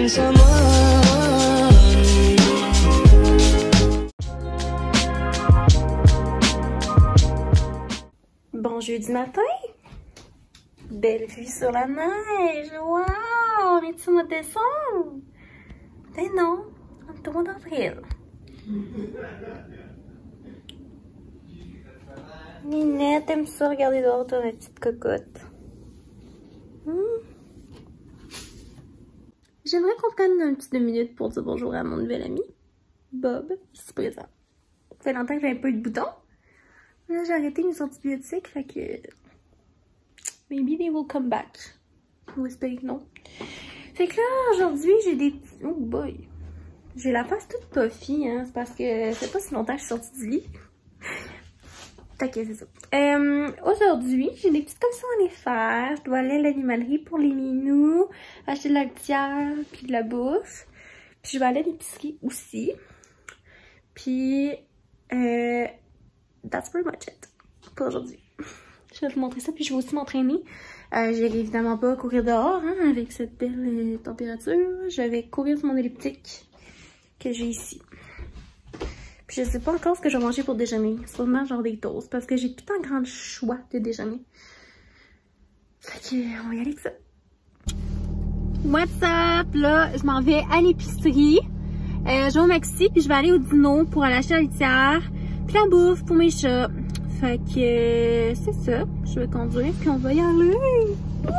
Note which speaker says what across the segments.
Speaker 1: missing someone.
Speaker 2: Bon jeudi matin, belle vue sur la neige, wow, on est-tu au mois de décembre? Ben non, on est au mois d'avril. Ninette aime ça regarder dehors dans la petite cocotte. J'aimerais qu'on prenne un petit 2 minutes pour dire bonjour à mon nouvel ami, Bob, ici présent. Ça fait longtemps que j'avais pas eu de bouton. Là, j'ai arrêté mes antibiotiques, fait que... Maybe they will come back. Ou espérer que non. Fait que là, aujourd'hui, j'ai des petits... Oh boy! J'ai la face toute puffy, hein. C'est parce que ça fait pas si longtemps que je suis sortie du lit. T'inquiète, c'est ça. Aujourd'hui, j'ai des petites commissions à aller faire. Je dois aller à l'animalerie pour les minous, acheter de la litière, puis de la bouffe. Puis je vais aller à l'épicerie aussi. Puis... that's pretty much it pour aujourd'hui. Je vais vous montrer ça, puis je vais aussi m'entraîner. J'irai évidemment pas courir dehors, hein, avec cette belle température. Je vais courir sur mon elliptique que j'ai ici. Puis je sais pas encore ce que je vais manger pour déjeuner. Sûrement genre des toasts, parce que j'ai tout un grand choix de déjeuner. Fait que, on va y aller avec ça. What's up? Là, je m'en vais à l'épicerie. Je vais au Maxi, puis je vais aller au Dino pour aller acheter la litière. Puis la bouffe pour mes chats. Fait que c'est ça. Je vais conduire puis on va y aller. Wouh!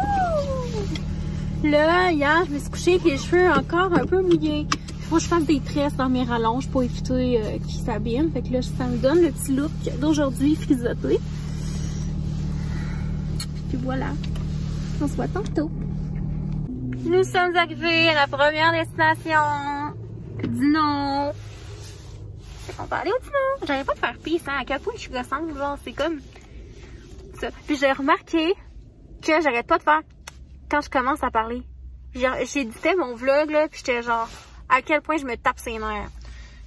Speaker 2: Là, hier, je me suis couchée avec les cheveux encore un peu mouillés. Il faut que je fasse des tresses dans mes rallonges pour éviter qu'ils s'abîment. Fait que là, ça me donne le petit look d'aujourd'hui frisotté. Puis voilà. On se voit tantôt. Nous sommes arrivés à la première destination. Dino. On va aller au Dino. J'arrive pas de faire pisse, hein. À quel point je suis gossante, genre, c'est comme ça. Puis j'ai remarqué que j'arrête pas de faire quand je commence à parler. J'éditais mon vlog, là, puis j'étais genre, à quel point je me tape ses nerfs.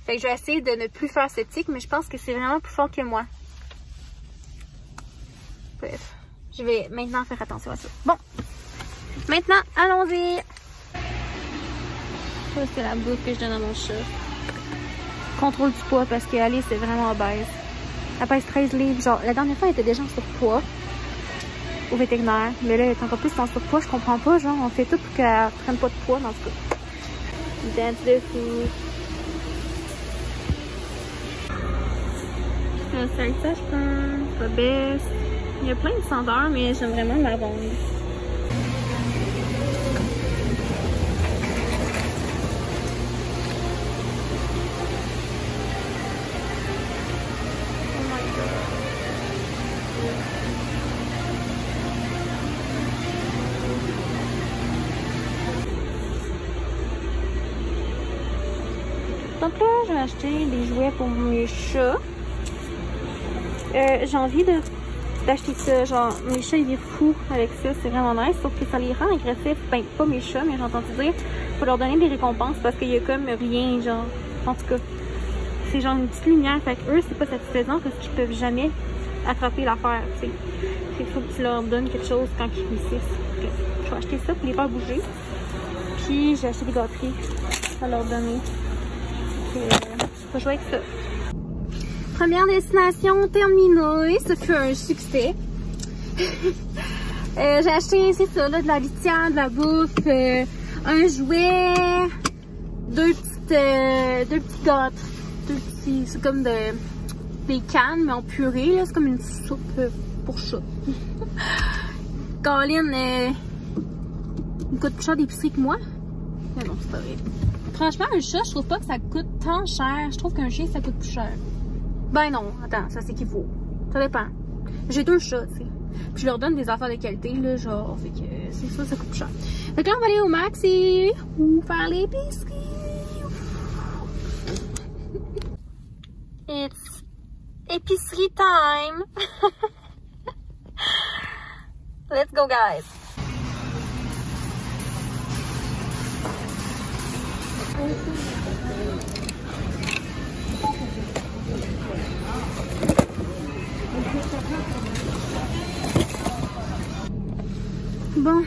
Speaker 2: Fait que je vais essayer de ne plus faire cette tic, mais je pense que c'est vraiment plus fort que moi. Bref, je vais maintenant faire attention à ça. Bon, maintenant, allons-y. Ça, c'est la bouffe que je donne à mon chat. Contrôle du poids parce que Alice est vraiment obèse. Elle pèse 13 livres. Genre, la dernière fois, elle était déjà en surpoids au vétérinaire. Mais là, elle est encore plus en surpoids. Je comprends pas. Genre, on fait tout pour qu'elle prenne pas de poids dans ce cas. Dance de fou. La salsa, je pense. La best. Il y a plein de senteurs, mais j'aime vraiment la lavande. Donc là, je vais acheter des jouets pour mes chats. J'ai envie d'acheter ça. Genre, mes chats, ils virent fous avec ça. C'est vraiment nice. Sauf que ça les rend agressifs. Ben, pas mes chats, mais j'ai entendu dire. Faut leur donner des récompenses parce qu'il y a comme rien, genre. En tout cas, c'est genre une petite lumière. Fait que eux, c'est pas satisfaisant parce qu'ils peuvent jamais attraper l'affaire, tu sais. Il faut que tu leur donnes quelque chose quand ils réussissent. Je vais acheter ça pour les faire bouger. Puis, j'ai acheté des gâteries à leur donner. Je vais jouer avec ça. Première destination terminée. Ce fut un succès. J'ai acheté, c'est ça, là, de la litière, de la bouffe, un jouet, deux petits gâteaux. C'est comme des cannes, mais en purée, là. C'est comme une soupe pour chat. Caroline, il coûte plus cher d'épicerie que moi. Mais non, c'est pas vrai. Franchement, un chat, je trouve pas que ça coûte tant cher. Je trouve qu'un chien, ça coûte plus cher. Ben non, attends, ça c'est qu'il faut. Ça dépend. J'ai 2 chats, tu sais. Puis je leur donne des affaires de qualité, là, genre, fait que c'est ça, ça coûte plus cher. Fait que là, on va aller au Maxi ou faire l'épicerie. It's épicerie time. Let's go, guys. Bon,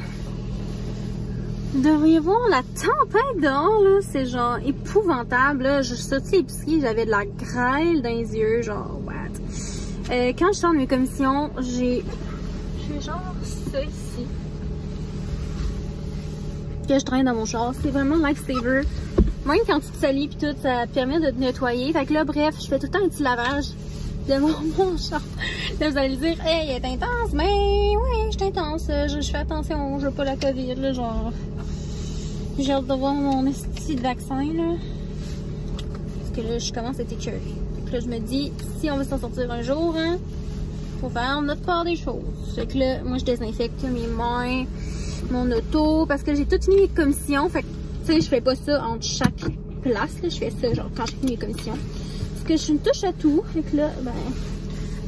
Speaker 2: Vous devriez voir la tempête dehors, là. C'est genre épouvantable, là. Je suis sortie l'épicerie, j'avais de la grêle dans les yeux, genre, what? Quand je sors de mes commissions, j'ai genre ça ici. Que je traîne dans mon char. C'est vraiment lifesaver. Même quand tu te salis pis tout, ça te permet de te nettoyer. Fait que là, bref, je fais tout le temps un petit lavage de mon char. Là, vous allez dire, hey, elle est intense. Mais oui, je suis intense. Je fais attention, je veux pas la COVID, là, genre. J'ai hâte de voir mon esti de vaccin, là. Parce que là, je commence à être écœurée. Fait que là, je me dis, si on veut s'en sortir un jour, hein, faut faire notre part des choses. Fait que là, moi, je désinfecte mes mains, mon auto, parce que j'ai tout fini mes commissions. Fait que, tu sais, je fais pas ça entre chaque place, là. Je fais ça, genre, quand j'ai fini mes commissions. Parce que je suis une touche à tout. Fait que là, ben,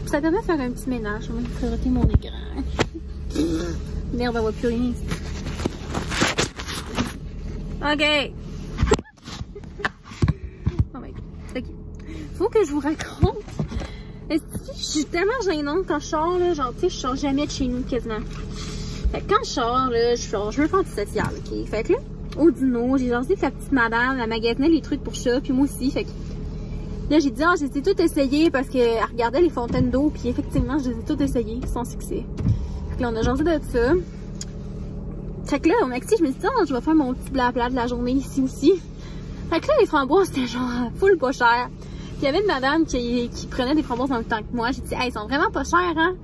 Speaker 2: ça permet de faire un petit ménage. On va frotter mon écran. Merde, on voit plus rien ici. Ok. Oh my god. Ok. Faut que je vous raconte. Je suis tellement gênante quand je sors, là. Genre, tu sais, je sors jamais de chez nous quasiment. Fait que quand je sors, là, je veux faire du social, ok? Fait que là, au dîner, j'ai genre dit que la petite madame, elle magasinait les trucs pour ça, puis moi aussi. Fait que là, j'ai dit, ah, j'ai tout essayé parce qu'elle regardait les fontaines d'eau, puis effectivement, je les ai toutes essayées sans succès. Fait que là, on a jasé de ça. Fait que là, au Maxi, je me suis dit, oh, je vais faire mon petit blabla de la journée ici aussi. Fait que là, les framboises, c'était genre full pas cher. Puis il y avait une madame qui prenait des framboises en même temps que moi. J'ai dit, hey, elles sont vraiment pas chères, hein?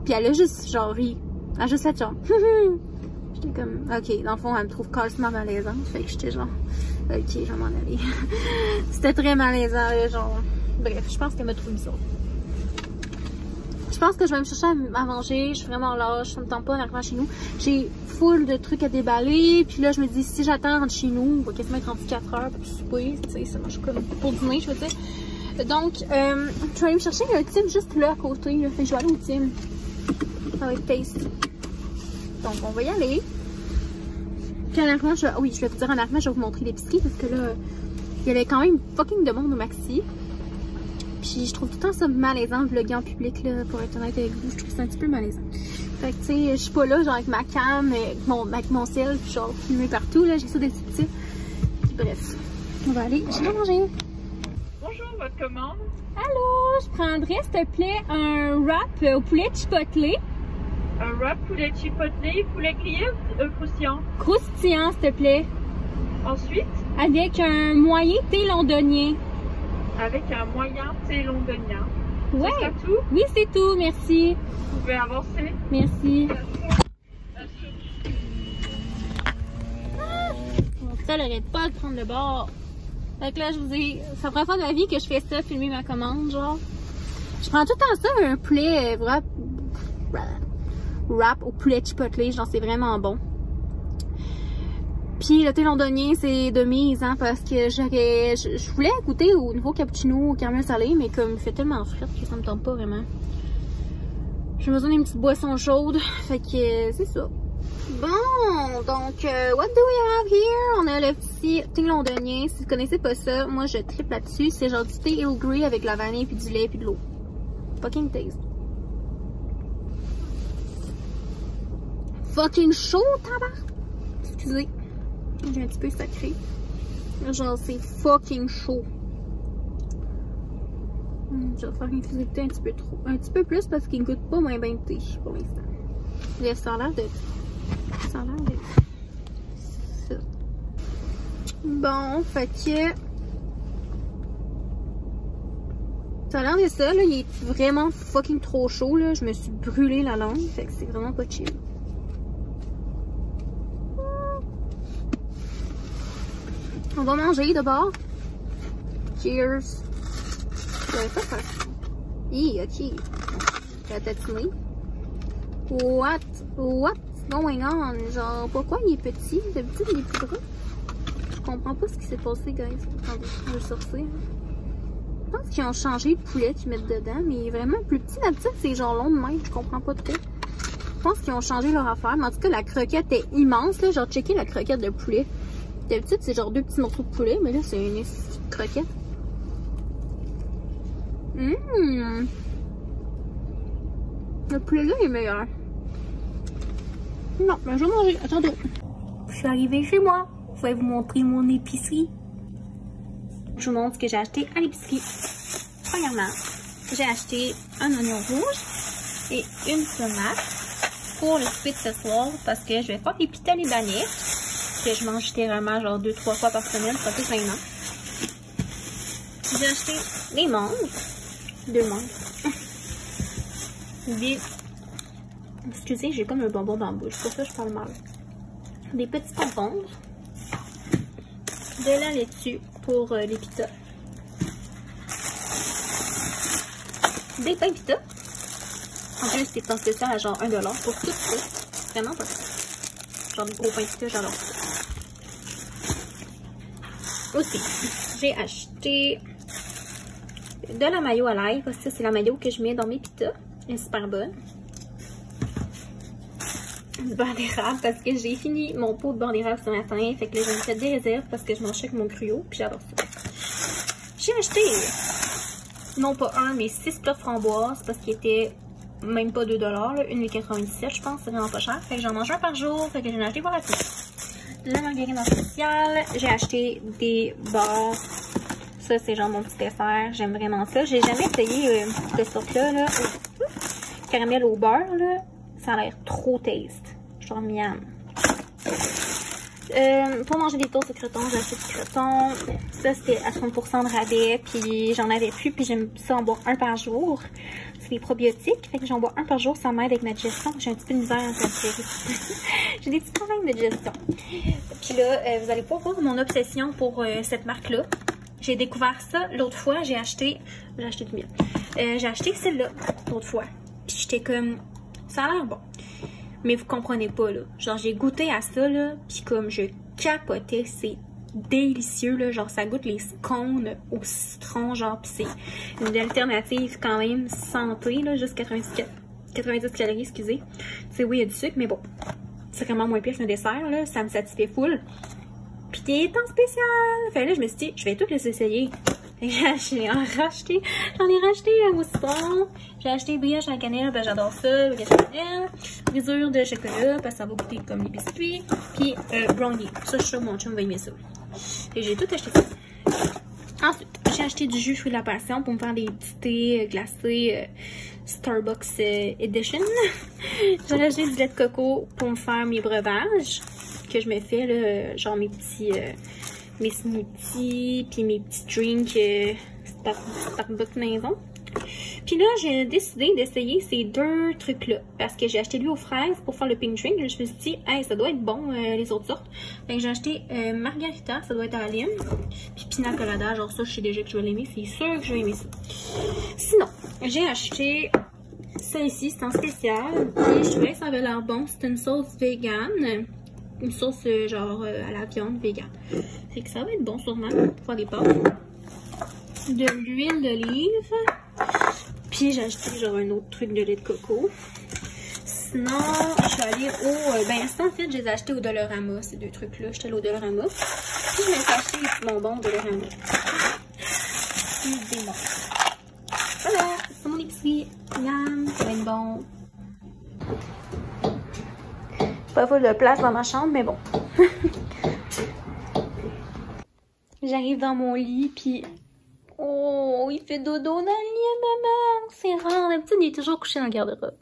Speaker 2: Puis elle a juste, genre, ri. Elle a juste fait genre, j'étais comme, ok, dans le fond, elle me trouve carrément malaisante. Fait que j'étais genre, ok, je vais m'en aller. C'était très malaisant, là, genre. Bref, je pense qu'elle m'a trouvé bizarre. Je pense que je vais me chercher à manger. Je suis vraiment lâche. Ça me tente pas d'arriver chez nous. J'ai full de trucs à déballer. Puis là, je me dis, si j'attends chez nous, on va quasiment être 34 heures pour souper. Tu sais, ça marche comme pour dîner, je veux dire. Donc, je vais aller me chercher un Tim juste là à côté. Là. Fait que je vais aller au Tim. Ça va être tasty. Donc, on va y aller. Puis en arrivant, oui, je vais vous dire en arrivant, je vais vous montrer l'épicerie parce que là, il y avait quand même fucking de monde au Maxi. Puis je trouve tout le temps ça malaisant de vlogger en public, là, pour être honnête avec vous. Je trouve ça un petit peu malaisant. Fait que, tu sais, je suis pas là, genre, avec ma cam, avec mon ciel, puis genre, filmé partout, là. J'ai ça des subtils. Puis bref, on va aller chez manger.
Speaker 3: Bonjour, votre commande?
Speaker 2: Allô, je prendrais, s'il te plaît, un wrap au poulet chipotle.
Speaker 3: Un wrap poulet chipotle, poulet grillé ou croustillant?
Speaker 2: Croustillant, s'il te plaît.
Speaker 3: Ensuite?
Speaker 2: Avec un moyen thé londonien.
Speaker 3: Avec un moyen thé londonien.
Speaker 2: Ouais.
Speaker 3: C'est tout?
Speaker 2: Oui, c'est tout, merci.
Speaker 3: Vous pouvez avancer.
Speaker 2: Merci. Ça n'arrête pas de prendre le bord. Fait que là, je vous dis, c'est la première fois de ma vie que je fais ça, filmer ma commande, genre. Je prends tout le temps ça, un poulet wrap au poulet chipotle, genre, c'est vraiment bon. Puis le thé londonien, c'est de mise, hein, parce que je voulais goûter au nouveau cappuccino au caramel salé, mais comme il fait tellement frais que ça me tente pas vraiment. J'ai besoin d'une petite boisson chaude, fait que c'est ça. Bon, donc, what do we have here? On a le petit thé londonien. Si vous connaissez pas ça, moi je tripe là-dessus. C'est genre du thé Earl Grey avec de la vanille, puis du lait, puis de l'eau. Fucking taste. Fucking chaud, tabac! Excusez. J'ai un petit peu sacré. Genre, c'est fucking chaud. Je vais faire infuser le thé un petit peu plus parce qu'il ne goûte pas moins bien de thé pour l'instant. Ça a l'air de... ça. Bon, fait que... Ça a l'air de ça, là. Il est vraiment fucking trop chaud, là. Je me suis brûlé la langue. Fait que c'est vraiment pas chill. On va manger d'abord. Cheers. J'avais pas faire ça. Ok. La tatiner. What's going on? Genre, pourquoi il est petit? D'habitude, il est plus gros. Je comprends pas ce qui s'est passé, guys. Attendez, je vais sortir. Je pense qu'ils ont changé le poulet qu'ils mettent dedans, mais il est vraiment plus petit. D'habitude, c'est genre long de même. Je comprends pas trop. Je pense qu'ils ont changé leur affaire. Mais en tout cas, la croquette est immense, là. Genre, checker la croquette de poulet. D'habitude, c'est genre 2 petits morceaux de poulet, mais là, c'est une croquette. Le poulet là est meilleur. Non, mais je vais manger. Attendez. suis arrivée chez moi. Je vais vous montrer mon épicerie. Je vous montre ce que j'ai acheté à l'épicerie. Premièrement, j'ai acheté un oignon rouge et une tomate pour le souper de ce soir parce que je vais faire des pita libanais que je mange littéralement genre 2-3 fois par semaine, ça fait plein. J'ai acheté des mangues, 2 mangues, des... Excusez, j'ai comme un bonbon dans la bouche, pour ça je parle mal. Des petits pompons, de la laitue pour les pitas, des pains pita. En plus, c'est en spécial à genre 1$ pour tout ça. Vraiment pas ça. Genre des gros pains pita, j'adore ça. Aussi, j'ai acheté de la mayo à l'ail, parce que c'est la mayo que je mets dans mes pitas. Elle est super bonne. Du beurre d'érable, parce que j'ai fini mon pot de beurre d'érable ce matin. Fait que là, j'ai fait des réserves parce que je mange avec mon gruau, puis j'adore ça. J'ai acheté, non pas un, mais 6 plats de framboises, parce qu'ils étaient même pas 2$, là, 1,97$, je pense, c'est vraiment pas cher. Fait que j'en mange un par jour, fait que j'en ai acheté pour la suite. La margarine en spécial, j'ai acheté des beurres. Ça, c'est genre mon petit dessert. J'aime vraiment ça. J'ai jamais essayé cette sorte-là. Là. Caramel au beurre, là. Ça a l'air trop taste. Genre miam. Pour manger des toasts au croton, j'ai acheté du croton. Ça, c'était à 30% de rabais. Puis j'en avais plus. Puis j'aime ça en boire un par jour. C'est des probiotiques. Fait que j'en bois un par jour. Ça m'aide avec ma digestion. J'ai un petit peu de misère à digérer. J'ai des petits problèmes de digestion. Puis là, vous allez pas voir mon obsession pour cette marque-là. J'ai découvert ça l'autre fois. J'ai acheté du miel. J'ai acheté celle-là l'autre fois. Puis j'étais comme, ça a l'air bon. Mais vous comprenez pas, là. Genre, j'ai goûté à ça, là. Puis comme je capotais, c'est délicieux, là. Genre, ça goûte les scones au citron, genre. Puis c'est une alternative quand même santé, là. Juste 90 calories, excusez. C'est oui, il y a du sucre, mais bon. C'est vraiment moins pire qu'un dessert, là. Ça me satisfait full. Puis il est en spécial. Fait là, je me suis dit, je vais tous les essayer. J'en ai racheté au citron. J'ai acheté brioche à la cannelle, ben j'adore ça. Brioche à la cannelle. Brisure de chocolat, parce que ça va goûter comme les biscuits. Puis brownie. Ça, je suis sûre que mon chum va aimer ça. Et j'ai tout acheté ça. Ensuite, j'ai acheté du jus fruit de la passion pour me faire des petits thés glacés Starbucks Edition. J'ai acheté du lait de coco pour me faire mes breuvages que je me fais, là, genre mes petits mes smoothies, puis mes petits drinks Starbucks maison. Puis là, j'ai décidé d'essayer ces 2 trucs-là, parce que j'ai acheté lui aux fraises pour faire le pink drink. Là, je me suis dit, hey, ça doit être bon, les autres sortes. Fait que j'ai acheté margarita, ça doit être à la lime. Puis pina colada, genre ça, je sais déjà que je vais l'aimer, c'est sûr que je vais aimer ça. Sinon, j'ai acheté ça ici, c'est en spécial. Puis je trouvais que ça avait l'air bon, c'est une sauce vegan. Une sauce genre à la viande vegan. Fait que ça va être bon sûrement pour faire des pâtes. De l'huile d'olive. Puis j'ai acheté genre un autre truc de lait de coco. Sinon, je suis allée au... ben ça en fait, je les ai achetés au Dollarama, ces 2 trucs-là. J'étais allée au Dollarama. Puis je me suis acheté des petits bonbons au Dollarama. Puis des bonbons. Voilà, c'est mon épicerie. Miam, ça va être bon. Pas full de place dans ma chambre, mais bon. J'arrive dans mon lit, puis... Oh, il fait dodo dans le lit, maman. C'est rare, d'habitude, il est toujours couché dans le garde-robe.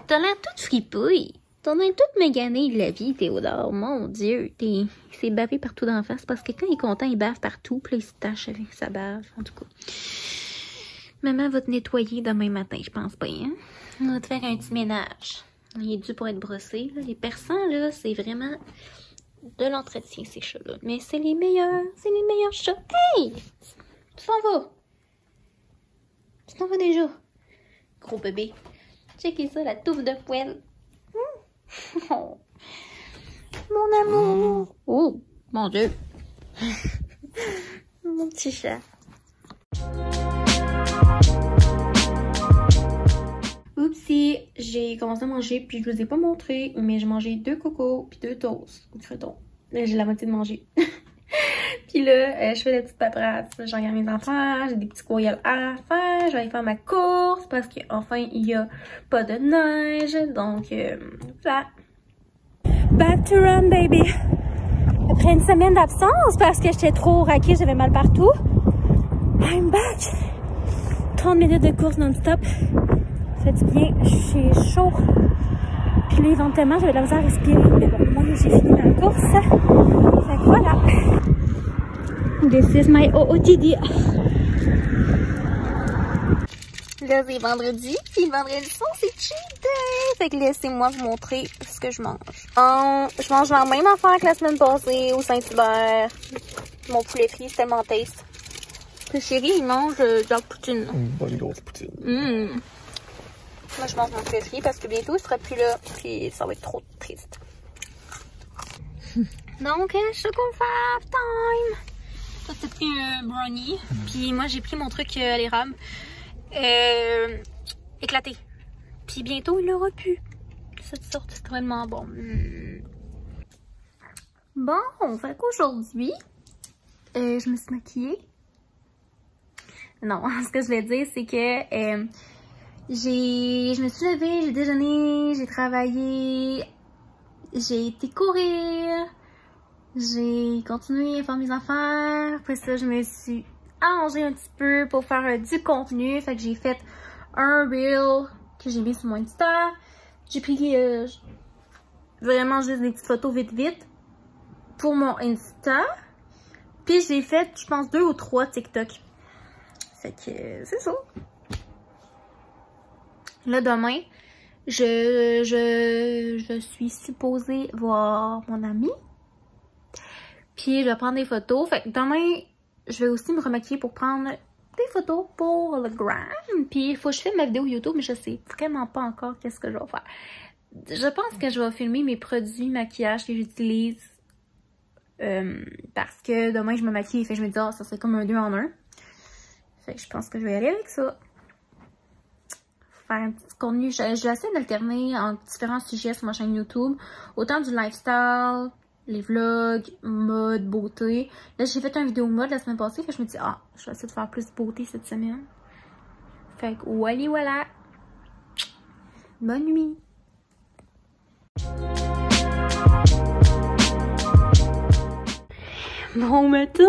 Speaker 2: T'as l'air toute fripouille. T'en as toute méganée de la vie, Théodore. Mon Dieu, il s'est bavé partout d'en face, parce que quand il est content, il bave partout, puis là, il se tâche avec sa bave, en tout cas. Maman va te nettoyer demain matin, je pense pas, hein? On va te faire un petit ménage. Il est dû pour être brossé. Là. Les persans, là, c'est vraiment de l'entretien, ces chats-là. Mais c'est les meilleurs chats. Hey! Tu t'en vas? Tu t'en vas déjà? Gros bébé. Checkez ça, la touffe de poêle. Oh. Mon amour. Oh, mon Dieu. Mon petit chat. Oupsie, j'ai commencé à manger, puis je vous ai pas montré, mais j'ai mangé 2 cocos, puis 2 toasts au croton. Là, j'ai la moitié de manger. Puis là, je fais des petites paperasses, je regarde mes enfants, j'ai des petits courriels à faire, je vais aller faire ma course, parce qu'enfin, il y a pas de neige, donc, voilà. Back to run, baby! Après une semaine d'absence parce que j'étais trop raquée, j'avais mal partout. I'm back! 30 minutes de course non-stop. Ça fait du bien, j'ai chaud. Puis là, éventuellement, j'avais de la misère à respirer. Mais bon, moi, j'ai fini ma course. Fait que voilà. This is my OOTD. Là, c'est vendredi. Puis le vendredi soir, c'est cheat day. Fait que laissez-moi vous montrer ce que je mange. Je mange la même affaire que la semaine passée au Saint-Hubert. Mon poulet frit, c'est tellement taste. Le chéri, il mange de la poutine.
Speaker 4: Une bonne grosse poutine.
Speaker 2: Moi, je mange mon poulet frit parce que bientôt, il sera plus là. Puis ça va être trop triste. Donc, chocolat time! Toi, t'as pris un brownie. Puis moi, j'ai pris mon truc à l'érable. Éclaté. Puis bientôt, il l'aura plus. Cette sorte extrêmement bon. Bon, fait qu'aujourd'hui, je me suis maquillée. Non, ce que je vais dire, c'est que je me suis levée, j'ai déjeuné, j'ai travaillé, j'ai été courir, j'ai continué à faire mes affaires. Après ça, je me suis arrangée un petit peu pour faire du contenu. Fait que j'ai fait un reel que j'ai mis sur mon Insta. J'ai pris vraiment juste des petites photos vite pour mon Insta. Puis j'ai fait, je pense, 2 ou 3 TikTok. Fait que c'est ça. Là, demain, je suis supposée voir mon ami. Puis je vais prendre des photos. Fait que demain, je vais aussi me remaquiller pour prendre des photos pour le gram. Puis il faut que je filme ma vidéo YouTube, mais je sais vraiment pas encore qu'est-ce que je vais faire. Je pense que je vais filmer mes produits maquillage que j'utilise. Parce que demain, je me maquille. Fait que je me dis, ça serait comme un 2 en 1. Fait que je pense que je vais y aller avec ça. Faire un petit contenu. Je vais essayer d'alterner en différents sujets sur ma chaîne YouTube. Autant du lifestyle, les vlogs, mode, beauté. Là, j'ai fait une vidéo mode la semaine passée. Fait que je me dis, je vais essayer de faire plus de beauté cette semaine. Fait que voilà. Bonne nuit. Bon matin.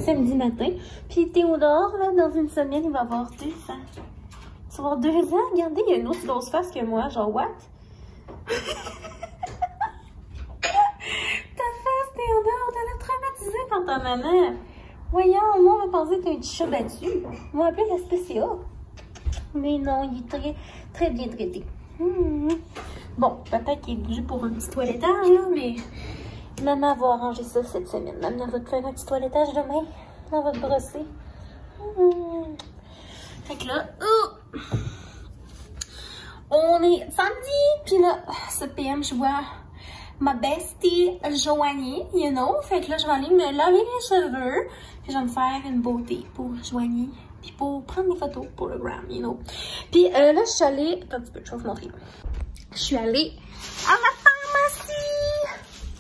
Speaker 2: Samedi matin. Puis Théodore, là, dans une semaine, il va avoir 2 ans. Il va avoir 2 ans. Regardez, il y a une autre grosse face que moi. Genre, what? Ta face, Théodore, t'as l'air traumatisé par ta maman. Voyons, moi, on va penser que t'as un petit chat battu. On va appeler la spécia. Mais non, il est très bien traité. Bon, peut-être qu'il est dû pour un petit toilettage, là, mais... Maman va arranger ça cette semaine. Maman va te faire un petit toilettage demain. On va te brosser. Fait que là, on est samedi. Puis là, ce PM, je vois ma bestie Joanie, you know. Fait que là, je vais aller me laver les cheveux. Puis je vais me faire une beauté pour Joanie. Puis pour prendre des photos pour le gram, you know. Puis là, je suis allée... Attends un petit peu, je vais vous montrer. Je suis allée à la pharmacie.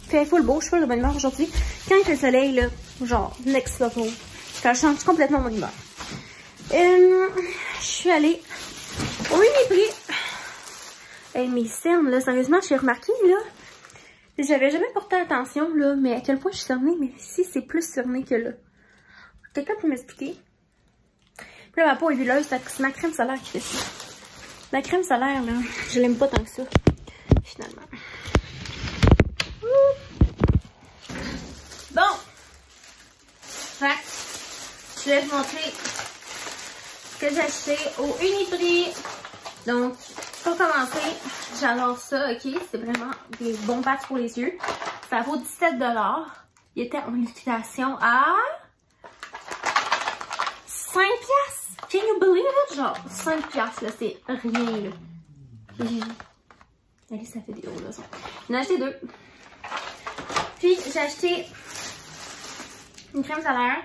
Speaker 2: Fait full beau, je suis full de bonne humeur aujourd'hui. Quand il fait le soleil, là, genre, next level, ça change complètement mon humeur. Je suis allée au Uniprix. Mes cernes, là, sérieusement, j'ai remarqué, là, j'avais jamais porté attention, là, mais à quel point je suis cernée, mais ici, c'est plus cerné que là. Quelqu'un peut m'expliquer? Puis là, ma peau est huileuse, c'est ma crème solaire qui fait ça. La crème solaire, là, je l'aime pas tant que ça, finalement. Bon, je vais vous montrer ce que j'ai acheté au Uniprix. Donc, pour commencer, j'adore ça, ok? C'est vraiment des bons pâtes pour les yeux. Ça vaut 17 $. Il était en liquidation à 5 $. Can you believe it? Genre, 5 $, là, c'est rien, là. Allez, ça fait des gros leçons. J'en ai acheté 2. Puis, j'ai acheté une crème solaire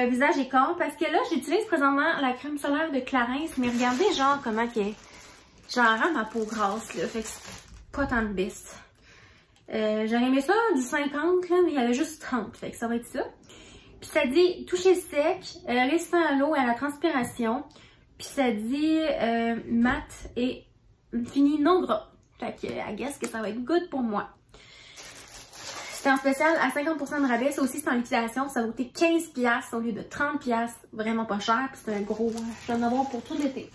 Speaker 2: visage et corps parce que là, j'utilise présentement la crème solaire de Clarins, mais regardez genre comment qu'elle genre rend ma peau grasse, là. Fait que c'est pas tant de best. J'aurais aimé ça du 50, là, mais il y avait juste 30. Fait que ça va être ça. Puis ça dit toucher sec, résistant à l'eau et à la transpiration. Puis ça dit mat et fini non gras. Fait que, I guess que ça va être good pour moi. C'était en spécial à 50% de rabais. Ça aussi, c'est en liquidation. Ça va coûter 15$ au lieu de 30$. Vraiment pas cher. Puis c'est un gros. Je vais en avoir pour tout l'été.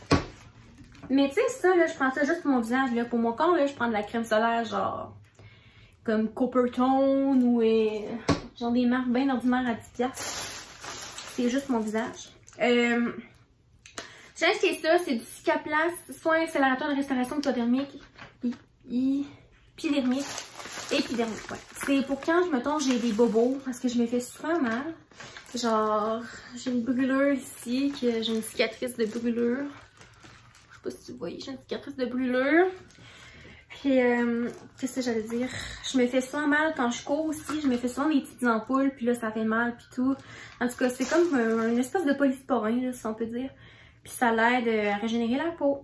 Speaker 2: Mais tu sais, ça, là, je prends ça juste pour mon visage. Là. Pour mon corps, là, je prends de la crème solaire, genre. Comme Coppertone ou. Genre des marques bien ordinaires à 10$. C'est juste mon visage. J'ai acheté ça. C'est du Cicaplast. Soin accélérateur de restauration hypodermique. Épidermique. Épidermique, ouais. C'est pour quand, mettons, j'ai des bobos, parce que je me fais souvent mal. Genre, j'ai une brûlure ici, que j'ai une cicatrice de brûlure. Je sais pas si tu vois, j'ai une cicatrice de brûlure. Puis, qu'est-ce que j'allais dire? Je me fais souvent mal quand je cours aussi. Je me fais souvent des petites ampoules, puis là, ça fait mal, puis tout. En tout cas, c'est comme une espèce de polysporin, là, si on peut dire. Puis ça l'aide à régénérer la peau.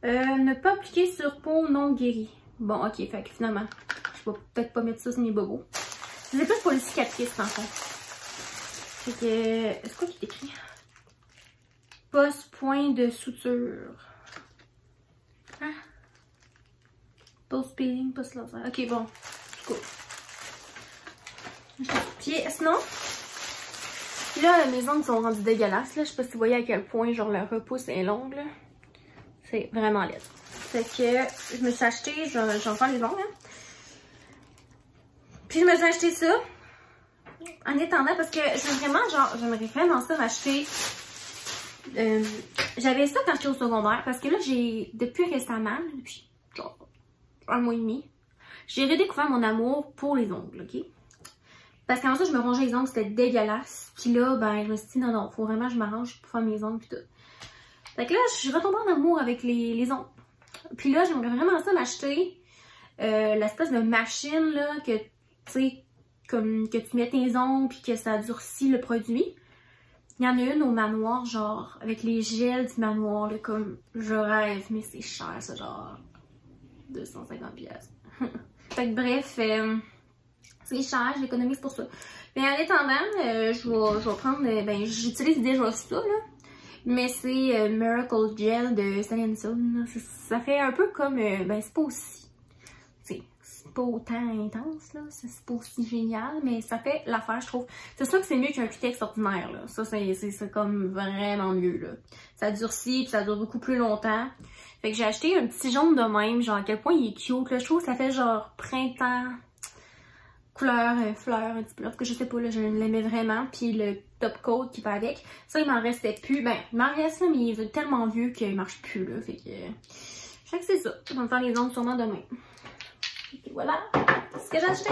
Speaker 2: Ne pas appliquer sur peau non guérie. Bon, ok, fait que finalement, je vais peut-être pas mettre ça sur mes bobos. C'est plus pour les cicatrices, en fait. Fait que, c'est quoi qui est écrit? Post-point de suture. Ah. Post-peeling, post-laser. Ok, bon, cool. Puis, sinon, là, mes ongles sont rendus dégueulasses, là. Je sais pas si vous voyez à quel point, genre, le repousse est long, là. C'est vraiment laid. Fait que je me suis acheté, j'en prends les ongles, hein. Puis je me suis acheté ça en attendant parce que j'aimerais vraiment ça m'acheter. J'avais ça quand j'étais au secondaire parce que là, depuis récemment, depuis genre un mois et demi, j'ai redécouvert mon amour pour les ongles, ok? Parce qu'avant ça, je me rongeais les ongles, c'était dégueulasse. Puis là, ben, je me suis dit, non, faut vraiment que je m'arrange pour faire mes ongles, puis tout. Fait que là, je suis retombée en amour avec les ongles. Puis là, j'aimerais vraiment ça m'acheter l'espèce de machine, là, que, tu sais, comme que tu mets tes ongles puis que ça durcit le produit. Il y en a une au manoir, genre, avec les gels du manoir, là, comme, je rêve, mais c'est cher, ça, genre, 250$. Fait que bref, c'est cher, j'économise pour ça. Mais en attendant, je vais prendre, ben, j'utilise déjà ça, là. Mais c'est Miracle Gel de Scienceon. Ça fait un peu comme, ben c'est pas aussi, c'est pas autant intense, là, c'est pas aussi génial, mais ça fait l'affaire, je trouve. C'est sûr que c'est mieux qu'un Cutex ordinaire, là. Ça, c'est comme vraiment mieux, là. Ça durcit, puis ça dure beaucoup plus longtemps. Fait que j'ai acheté un petit jaune de même, genre à quel point il est cute, là. Je trouve que ça fait genre printemps, couleur, fleur, un petit peu. En tout cas, je sais pas, là, je l'aimais vraiment. Puis le top coat qui va avec, ça, il m'en restait plus. Ben, il m'en reste là, mais il est tellement vieux qu'il marche plus, là. Fait que c'est ça. Je vais me faire les ongles sûrement demain. Et voilà ce que j'ai acheté.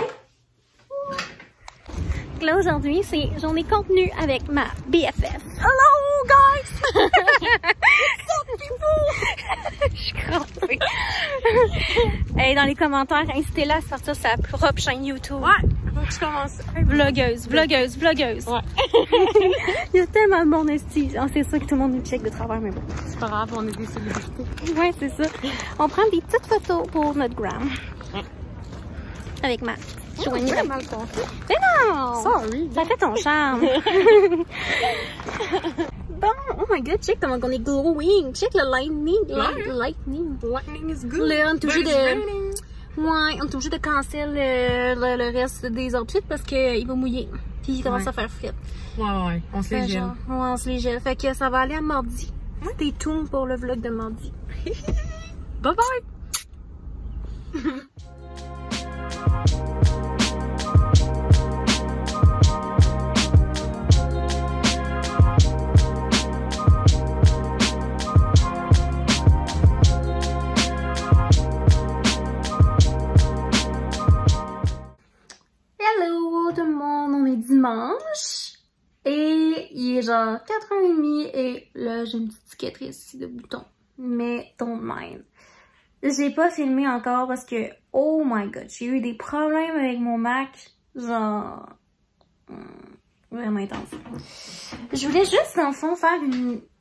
Speaker 2: Là, aujourd'hui, c'est journée contenue avec ma BFF. Hello, guys! Je suis crampée. Hey, dans les commentaires, incitez-la à sortir sa propre chaîne YouTube.
Speaker 3: Ouais, faut que je commence.
Speaker 2: Vlogueuse. Ouais. Il y a tellement de bon esti. Oh, c'est sûr que tout le monde nous check de travers, mais bon.
Speaker 3: C'est pas grave, on est des célébrités.
Speaker 2: Ouais, c'est ça. On prend des petites photos pour notre gram. Ouais. Avec ma joignée.
Speaker 3: C'est mal compté.
Speaker 2: Mais non!
Speaker 3: Sorry.
Speaker 2: Ça fait ton charme. Bon, oh my god, check comment on est glowing. Check le lightning.
Speaker 3: Lightning is good.
Speaker 2: Là, on est obligé de... Ouais, on est obligé de cancel le reste des outfits parce qu'il va mouiller. Puis il commence à faire fret.
Speaker 3: Ouais, on se les gèle.
Speaker 2: Ouais, on se les gèle. Fait que ça va aller à mardi. Stay tuned pour le vlog de mardi.
Speaker 3: Bye bye!
Speaker 2: Hello tout le monde, on est dimanche et il est genre 4h30 et là j'ai une petite cicatrice ici de bouton, mais don't mind. J'ai pas filmé encore parce que oh my god, j'ai eu des problèmes avec mon Mac, genre vraiment intense. Je voulais juste dans le fond faire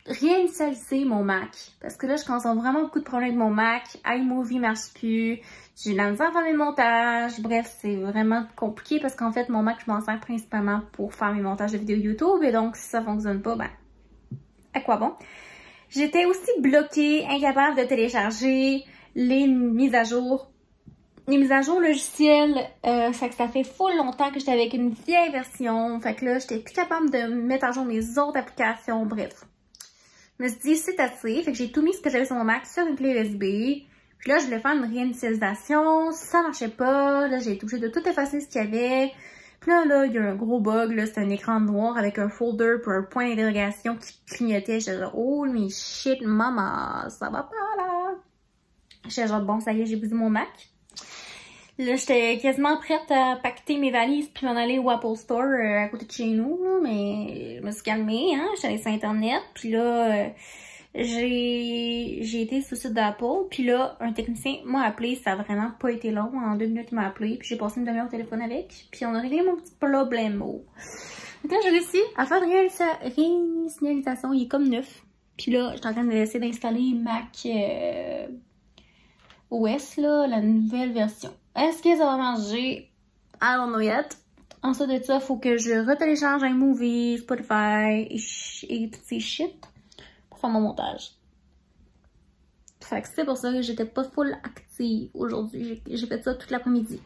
Speaker 2: réinitialiser mon Mac parce que là je commence à avoir vraiment beaucoup de problèmes avec mon Mac, iMovie marche plus. J'ai de la misère à faire mes montages. Bref, c'est vraiment compliqué parce qu'en fait, mon Mac, je m'en sers principalement pour faire mes montages de vidéos YouTube. Et donc, si ça fonctionne pas, ben, à quoi bon? J'étais aussi bloquée, incapable de télécharger les mises à jour. Les mises à jour logicielles, fait que ça fait full longtemps que j'étais avec une vieille version. Fait que là, j'étais plus capable de mettre à jour mes autres applications, bref. Je me suis dit, c'est assez. Fait que j'ai tout mis ce que j'avais sur mon Mac sur une clé USB. Puis là, je voulais faire une réinitialisation. Ça marchait pas. Là, j'ai été obligée de tout effacer ce qu'il y avait. Puis là, il y a un gros bug. Là, c'est un écran noir avec un folder pour un point d'interrogation qui clignotait. J'étais genre, oh, mais shit, maman, ça va pas là. J'étais genre, bon, ça y est, j'ai bousillé mon Mac. Là, j'étais quasiment prête à pacter mes valises puis m'en aller au Apple Store à côté de chez nous, là, mais je me suis calmée, hein, j'étais allée sur Internet, puis là, j'ai été sur le site d'Apple, puis là, un technicien m'a appelé, ça a vraiment pas été long, en 2 minutes il m'a appelé, puis j'ai passé une demi-heure au téléphone avec, puis on a réglé mon petit problème. Donc là, j'ai réussi à faire une réinitialisation, il est comme neuf, puis là, j'étais en train d'essayer d'installer Mac OS, là, la nouvelle version. Est-ce que ça va marcher? I don't know yet. Ensuite de ça, il faut que je retélécharge iMovie, Spotify et toutes ces shit pour faire mon montage. Fait que c'est pour ça que j'étais pas full active aujourd'hui. J'ai fait ça toute l'après-midi.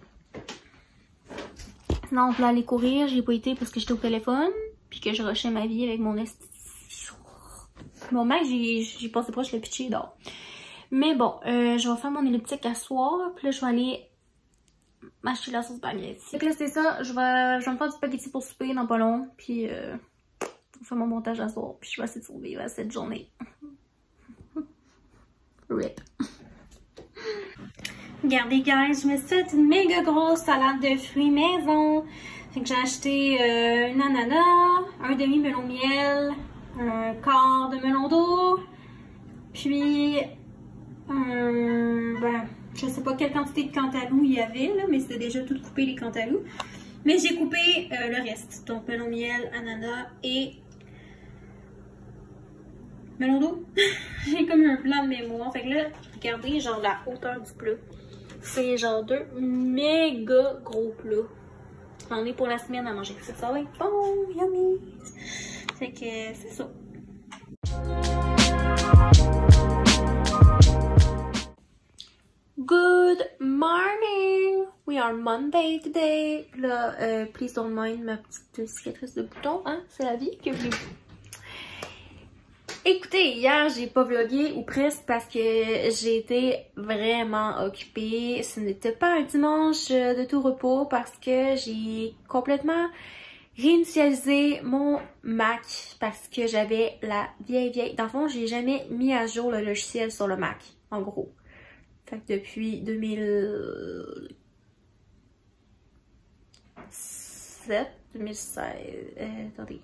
Speaker 2: Sinon, on peut aller courir. J'ai pas été parce que j'étais au téléphone. Puis que je rushais ma vie avec mon esti. Mon Mac, j'ai passé proche le pitcher dehors. Mais bon, je vais faire mon elliptique à soir. Puis là, je vais aller m'acheter la sauce spaghetti. Donc là, c'est ça. Je vais me faire du spaghetti pour souper dans pas long. Puis, pour faire mon montage à soir. Puis, je vais essayer de survivre à cette journée. RIP. Regardez, guys, je me suis fait une méga grosse salade de fruits maison. Fait que j'ai acheté une ananas, un demi-melon miel, un quart de melon d'eau, puis je sais pas quelle quantité de cantaloupe il y avait, là, mais c'était déjà tout coupé les cantaloupes. Mais j'ai coupé le reste. Donc melon miel, ananas et melon d'eau. J'ai comme un plan de mémoire. Fait que là, regardez genre la hauteur du plat. C'est genre 2 méga gros plats. J'en ai pour la semaine à manger. Ça va être bon, yummy. Fait que c'est ça. Good morning! We are Monday today. Là, please don't mind ma petite cicatrice de bouton, hein? C'est la vie que vous. Écoutez, hier, j'ai pas vlogué ou presque parce que j'ai été vraiment occupée. Ce n'était pas un dimanche de tout repos parce que j'ai complètement réinitialisé mon Mac parce que j'avais la vieille. Dans le fond, j'ai jamais mis à jour le logiciel sur le Mac, en gros. Fait que depuis 2007, 2016, attendez.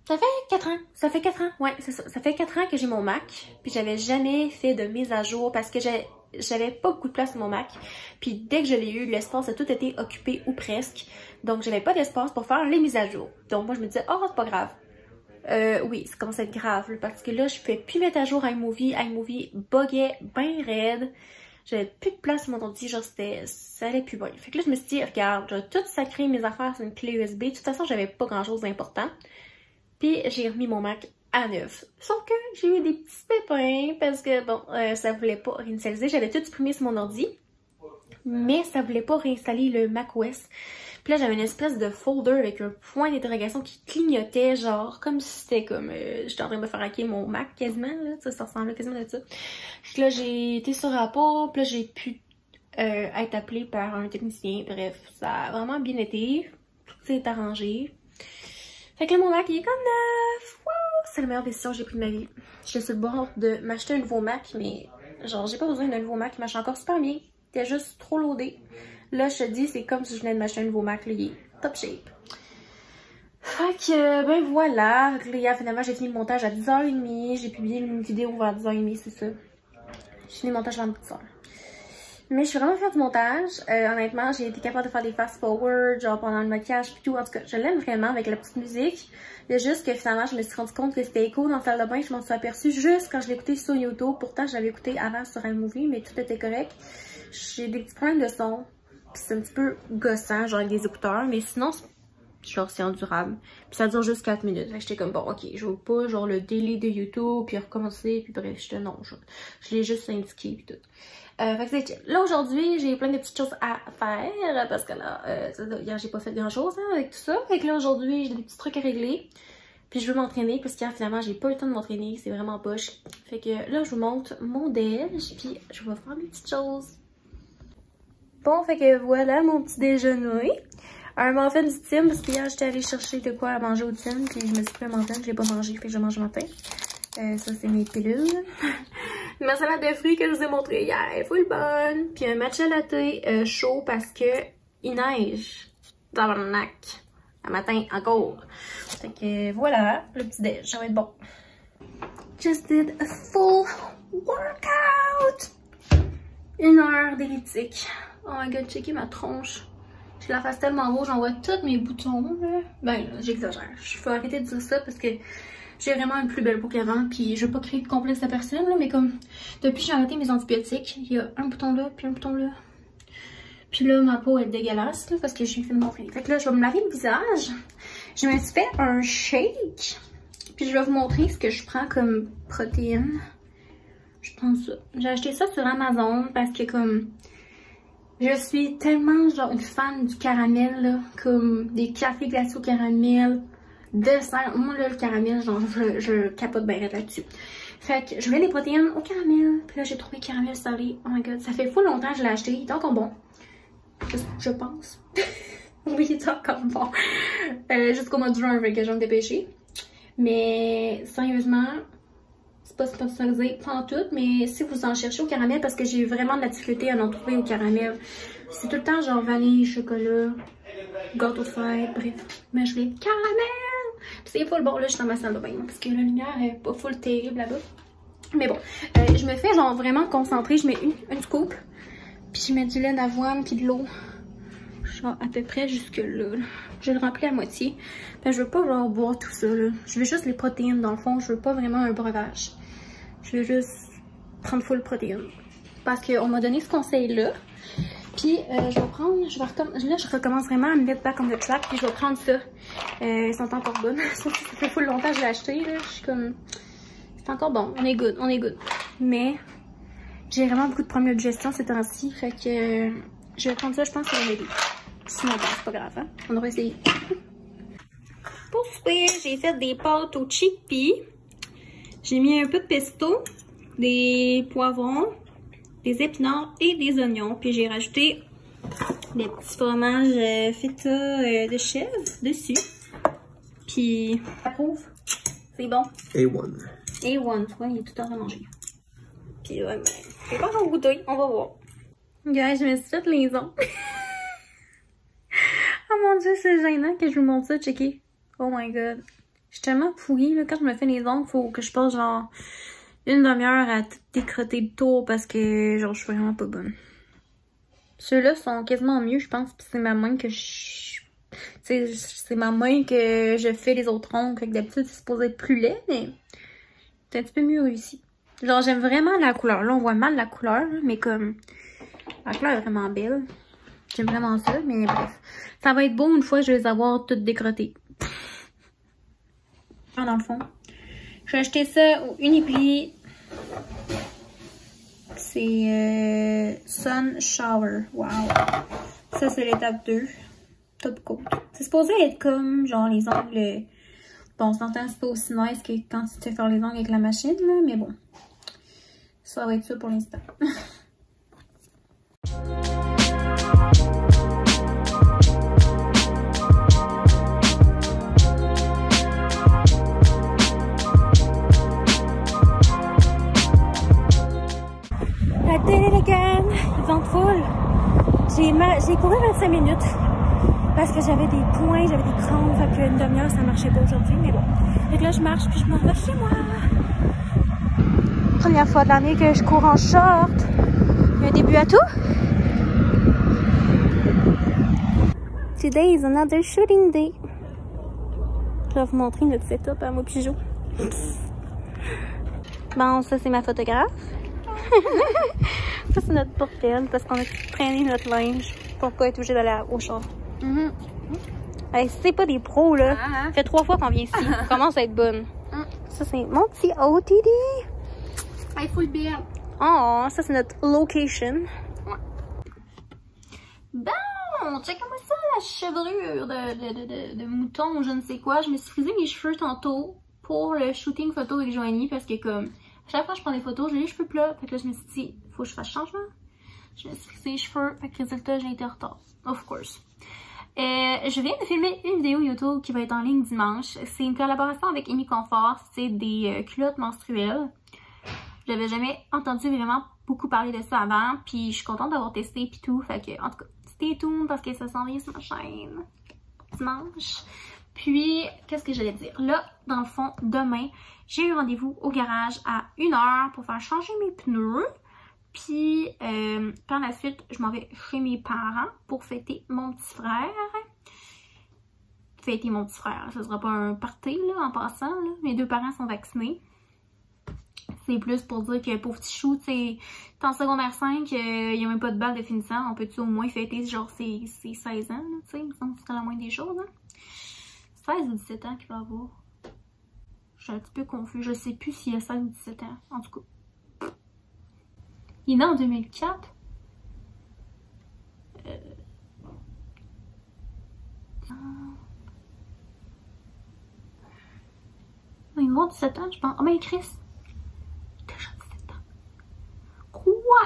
Speaker 2: Ça fait 4 ans. Ça fait 4 ans. Ouais, c'est ça. Ça fait 4 ans que j'ai mon Mac. Puis j'avais jamais fait de mise à jour parce que j'avais pas beaucoup de place sur mon Mac. Puis dès que je l'ai eu, l'espace a tout été occupé ou presque. Donc j'avais pas d'espace pour faire les mises à jour. Donc moi je me disais, oh c'est pas grave. Oui, ça commence à être grave. Parce que là, je pouvais plus mettre à jour iMovie. iMovie buguait bien raide. J'avais plus de place sur mon ordi. Genre ça allait plus bien. Fait que là, je me suis dit, regarde, je vais tout sacrer mes affaires sur une clé USB. De toute façon, j'avais pas grand chose d'important. Puis j'ai remis mon Mac à neuf. Sauf que j'ai eu des petits pépins parce que bon, ça voulait pas réinitialiser. J'avais tout supprimé sur mon ordi, mais ça voulait pas réinstaller le macOS. Puis là, j'avais une espèce de folder avec un point d'interrogation qui clignotait, genre comme si c'était comme j'étais en train de me faire hacker mon Mac quasiment, là, ça ressemblait quasiment à ça. Puis là, j'ai été sur rapport, puis là, j'ai pu être appelée par un technicien. Bref, ça a vraiment bien été. Tout s'est arrangé. Fait que là, mon Mac, il est comme neuf! Wow! C'est la meilleure décision que j'ai prise de ma vie. J'étais sur le bord de m'acheter un nouveau Mac, mais genre, j'ai pas besoin d'un nouveau Mac. Il marche encore super bien. Il était juste trop loadé. Là, je te dis, c'est comme si je venais de m'acheter un nouveau Mac. Là, il est top shape. Fait que, ben voilà. Fait que là, hier, finalement, j'ai fini le montage à 10h30. J'ai publié une vidéo vers 10h30, c'est ça. J'ai fini le montage vers 10h. Mais je suis vraiment faire du montage. Honnêtement, j'ai été capable de faire des fast-forward, genre pendant le maquillage et tout. En tout cas, je l'aime vraiment avec la petite musique. Il y a juste que finalement, je me suis rendu compte que c'était écho dans la salle de bain. Je m'en suis aperçue juste quand je l'ai écouté sur YouTube. Pourtant, je l'avais écouté avant sur iMovie, mais tout était correct. J'ai des petits problèmes de son. Puis c'est un petit peu gossant, genre avec des écouteurs. Mais sinon, Genre, c'est endurable. Puis ça dure juste 4 minutes. Fait que j'étais comme, bon, ok, je veux pas, genre, le délai de YouTube, puis recommencer, puis bref, j'étais non, je l'ai juste indiqué, puis tout. Fait que c'est là, aujourd'hui, j'ai plein de petites choses à faire, parce que là, hier, j'ai pas fait grand-chose, hein, avec tout ça. Fait que là, aujourd'hui, j'ai des petits trucs à régler. Puis je veux m'entraîner, parce qu'hier, finalement, j'ai pas eu le temps de m'entraîner, c'est vraiment poche. Fait que là, je vous montre mon déj, puis je vais faire mes petites choses. Bon, fait que voilà mon petit déjeuner. Un muffin du Tim, parce qu'hier j'étais allée chercher de quoi à manger au Tim, puis je me suis pris un muffin, je l'ai pas mangé, fait que je mange le matin. Ça c'est mes pilules. Ma salade de fruits que je vous ai montré hier est full bonne. Puis un matcha latte chaud parce que il neige. Tabarnak. Un matin encore. Fait que voilà, le petit déj, ça va être bon. Just did a full workout. 1 heure d'elliptique. Oh my god, checkez ma tronche. J'ai la face tellement rouge, j'en vois tous mes boutons, là. Ben, j'exagère. Il faut arrêter de dire ça parce que j'ai vraiment une plus belle peau qu'avant. Puis je veux pas créer de complexe à personne, là, mais comme depuis que j'ai arrêté mes antibiotiques, il y a un bouton là, puis un bouton là. Puis là, ma peau est dégueulasse, là, parce que je suis fait de m'entraîner. Fait que là, je vais me laver le visage. Je me suis fait un shake. Puis je vais vous montrer ce que je prends comme protéines. Je prends ça. J'ai acheté ça sur Amazon parce que comme... Je suis tellement genre une fan du caramel, là, comme des cafés glacés au caramel, dessert. Moi là, le caramel, genre je capote bien là-dessus. Fait que je voulais des protéines au caramel. Puis là j'ai trouvé caramel salé. Oh my god, ça fait full longtemps que je l'ai acheté. Il est encore bon. Je pense. Oui, il est encore bon. Jusqu'au mois de juin, fait que je vais me dépêcher. Mais sérieusement, c'est pas sponsorisé pantoute, mais si vous en cherchez au caramel, parce que j'ai vraiment de la difficulté à en trouver au caramel. C'est tout le temps genre vanille, chocolat, gâteau de fête, bref. Mais je l'ai caramel! C'est full bon, là je suis dans ma salle de bain, parce que la lumière est pas full terrible là-bas. Mais bon, je me fais genre vraiment concentrer, je mets une scoop, puis je mets du lait d'avoine puis de l'eau. Genre à peu près jusque là. Je le remplis à moitié. Ben, je veux pas genre boire tout ça là. Je veux juste les protéines dans le fond. Je veux pas vraiment un breuvage. Je veux juste prendre full protéines. Parce qu'on m'a donné ce conseil là. Puis je vais prendre, là je recommence vraiment à me mettre back on the track. Puis je vais prendre ça. Ils sont encore bonnes. Ça fait full longtemps que je l'ai acheté là. Je suis comme, c'est encore bon. On est good, on est good. Mais j'ai vraiment beaucoup de problèmes de digestion ces temps-ci. Fait que je vais prendre ça, je pense que ça va m'aider. Sinon, bon, c'est pas grave, hein? On aura essayé. Pour souper, j'ai fait des pâtes au chickpea. J'ai mis un peu de pesto, des poivrons, des épinards et des oignons. Puis j'ai rajouté des petits fromages feta de chèvre dessus. Puis, j'approuve. C'est bon.
Speaker 4: A1.
Speaker 2: A1, tu vois, il est tout le temps à manger. Puis, ouais, mais c'est pas encore goûté, on va voir. Guys, je me suis fait les ongles. Oh mon dieu, c'est gênant que je vous montre ça, checker. Oh my god. Je suis tellement pourrie, là. Quand je me fais les ongles, faut que je passe genre 1 demi-heure à tout décrotter le tour parce que genre je suis vraiment pas bonne. Ceux-là sont quasiment mieux, je pense, pis c'est ma main que c'est ma main que je fais les autres ongles. Fait que d'habitude, c'est supposé être plus laid, mais c'est un petit peu mieux réussi. Genre, j'aime vraiment la couleur. Là, on voit mal la couleur, mais comme la couleur est vraiment belle. J'aime vraiment ça, mais bref. Ça va être beau une fois que je vais les avoir toutes décrottées. Dans le fond. J'ai acheté ça au Uniprix. C'est Sun Shower. Wow. Ça, c'est l'étape 2. Top coat. C'est supposé être comme, genre, les ongles... Bon, on s'entend, c'est pas aussi nice que quand tu te fais faire les ongles avec la machine, là, mais bon. Ça va être ça pour l'instant. La Télégagne, il vente full. J'ai couru 25 minutes parce que j'avais des points, j'avais des crampes, fait qu'une demi-heure ça marchait pas aujourd'hui, mais bon. Donc là je marche puis je m'en vais chez moi. Première fois de l'année que je cours en short. Il y a un début à tout. Today is another shooting day. Je vais vous montrer notre setup à mon pigeon. Bon, ça c'est ma photographe. Ça c'est notre porte-pelle parce qu'on a traîné notre linge pour pas être obligé d'aller au char. Hey, si c'est pas des pros, là, ça fait 3 fois qu'on vient ici. Commence à être bonne. Ça, c'est mon petit OTD.
Speaker 4: Hey, full belle.
Speaker 2: Oh, ça, c'est notre location.
Speaker 4: Ouais.
Speaker 2: Bon, check-moi ça, la chevelure de mouton ou je ne sais quoi. Je me suis frisé mes cheveux tantôt pour le shooting photo avec Joanie parce que comme à chaque fois que je prends des photos, j'ai les cheveux plats. Fait que là, je me suis dit, faut que je fasse changement. Je me suis frisé les cheveux. Fait que résultat, j'ai été en retard. Of course. Je viens de filmer une vidéo YouTube qui va être en ligne dimanche. C'est une collaboration avec Amy Confort. C'est des culottes menstruelles. J'avais jamais entendu vraiment beaucoup parler de ça avant. Puis je suis contente d'avoir testé puis tout. Fait que, en tout cas, stay tuned parce que ça s'en vient sur ma chaîne dimanche. Puis, qu'est-ce que j'allais dire? Là, dans le fond, demain, j'ai eu rendez-vous au garage à 1h pour faire changer mes pneus. Puis, par la suite, je m'en vais chez mes parents pour fêter mon petit frère. Fêter mon petit frère, ça sera pas un party, là, en passant, là. Mes 2 parents sont vaccinés. C'est plus pour dire que pauvre petit chou, tu sais, t'es en secondaire 5, il n'y a même pas de balle de finissant. On peut-tu au moins fêter, genre, ses 16 ans, là, tu sais, il me semble que c'est la moindre des choses, hein. 16 ou 17 ans qu'il va avoir. Je suis un petit peu confus. Je sais plus s'il a 16 ou 17 ans. En tout cas. Il est né en 2004. Il va avoir 17 ans, je pense. Oh, mais Chris. Déjà 17 ans. Quoi?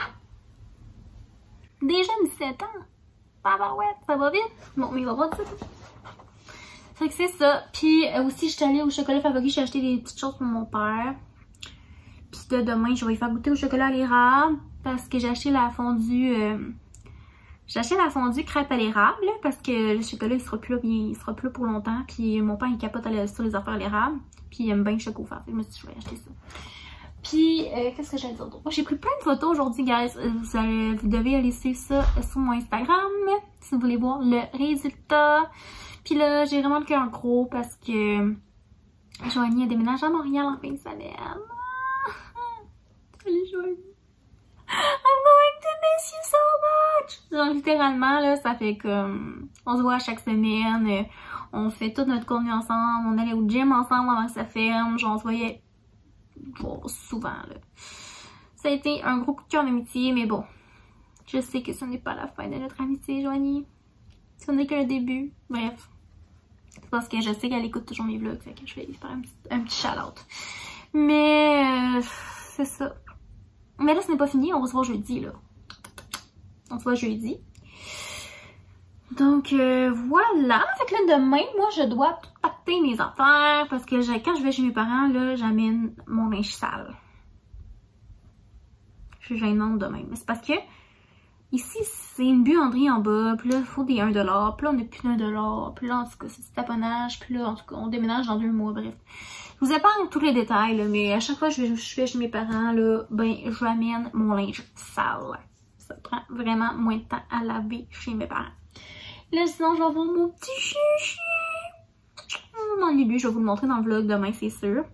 Speaker 2: Déjà 17 ans? Ouais, ça va vite. Bon, mais il va avoir 17 ans. Fait que c'est ça. Puis aussi, je suis allée au chocolat favori. J'ai acheté des petites choses pour mon père. Puis de demain, je vais lui faire goûter au chocolat à l'érable. Parce que j'ai acheté la fondue. J'ai acheté la fondue crêpe à l'érable. Parce que le chocolat, il sera plus là, il sera plus là pour longtemps. Puis mon père, il capote sur les affaires à l'érable. Puis il aime bien le chocolat fait. Je me suis dit, je vais acheter ça. Puis, qu'est-ce que j'allais dire d'autre? J'ai pris plein de photos aujourd'hui, guys. Vous devez aller suivre ça sur mon Instagram. Si vous voulez voir le résultat. Puis là, j'ai vraiment le cœur gros parce que Joanie a déménagé à Montréal en fin de semaine. Salut Joanie. I'm going to miss you so much! Genre littéralement, là, ça fait comme... On se voit chaque semaine, on fait tout notre contenu ensemble, on allait au gym ensemble avant que ça ferme, genre on se voyait souvent, là. Ça a été un gros coup de cœur d'amitié, mais bon, je sais que ce n'est pas la fin de notre amitié, Joanie. Ce n'est qu'un début. Bref. C'est parce que je sais qu'elle écoute toujours mes vlogs, fait que je vais lui faire un petit shout-out. Mais c'est ça. Mais là, ce n'est pas fini, on va se voir jeudi, là. On se voit jeudi. Donc, voilà. Fait que là, demain, moi, je dois tout pacter mes affaires parce que quand je vais chez mes parents, là, j'amène mon linge sale. Je suis gênante demain. Mais c'est parce que ici, c'est une buanderie en bas, puis là, il faut des 1$, puis là, on n'a plus d'1$, puis là, en tout cas, c'est du taponnage, puis là, en tout cas, on déménage dans 2 mois, bref. Je vous épargne tous les détails, là, mais à chaque fois que je vais chez mes parents, là, ben, je ramène mon linge sale. Ça prend vraiment moins de temps à laver chez mes parents. Là, sinon, je vais voir mon petit chichi. Dans le début, je vais vous le montrer dans le vlog demain, c'est sûr.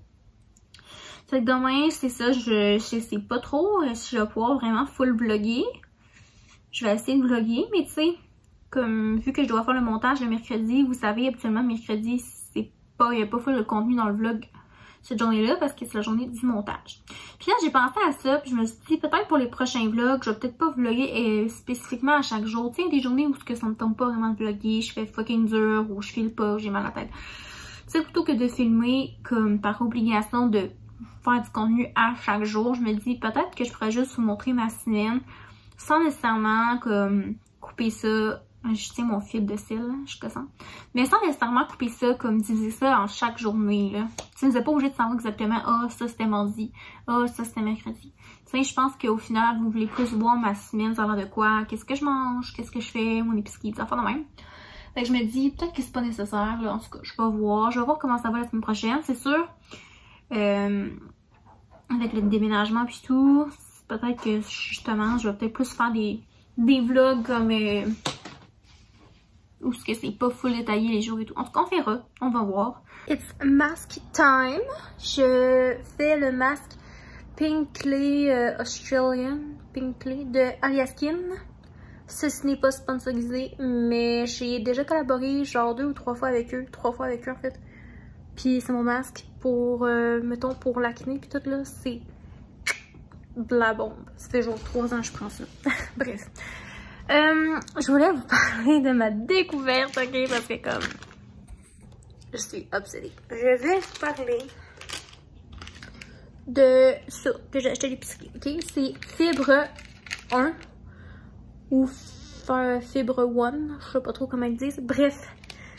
Speaker 2: Fait que demain, c'est ça, je sais pas trop si je vais pouvoir vraiment full vlogger. Je vais essayer de vlogger, mais tu sais, comme vu que je dois faire le montage le mercredi, vous savez, habituellement, mercredi, il n'y a pas full de contenu dans le vlog cette journée-là parce que c'est la journée du montage. Puis là, j'ai pensé à ça, puis je me suis dit, peut-être pour les prochains vlogs, je vais peut-être pas vlogger spécifiquement à chaque jour. Tu sais, il y a des journées où ça me tombe pas vraiment de vlogger, je fais fucking dur, ou je file pas, j'ai mal à la tête. Tu sais, plutôt que de filmer comme par obligation de faire du contenu à chaque jour, je me dis, peut-être que je pourrais juste vous montrer ma semaine sans nécessairement comme couper ça. Je tiens mon fil de cils, je suis cassante. Mais sans nécessairement couper ça, comme diviser ça en chaque journée, là. Tu n'es pas obligé de savoir exactement, ah, ça c'était mardi, ah, ça c'était mercredi. Tu sais, je pense qu'au final, vous voulez plus voir ma semaine, ça a l'air de quoi, qu'est-ce que je mange, qu'est-ce que je fais, mon épicerie, des affaires de même. Fait que je me dis, peut-être que c'est pas nécessaire, là. En tout cas, je vais voir comment ça va la semaine prochaine, c'est sûr. Avec le déménagement puis tout, peut-être que justement, je vais peut-être plus faire des vlogs comme... ou ce que c'est pas full détaillé les jours et tout. En tout cas, on verra. On va voir. It's mask time. Je fais le masque Pink Clay Australian. Pink Clay de Aliaskin. Ceci n'est pas sponsorisé, mais j'ai déjà collaboré genre 2 ou 3 fois avec eux. 3 fois avec eux en fait. Puis c'est mon masque pour, mettons, pour l'acné puis tout là, c'est de la bombe. Ça fait genre 3 ans que je prends ça. Bref. Je voulais vous parler de ma découverte, ok? Parce que comme, je suis obsédée. Je vais vous parler de ça que j'ai acheté à l'épicerie, ok? C'est Fibre 1 ou Fibre One, je sais pas trop comment ils disent. Bref,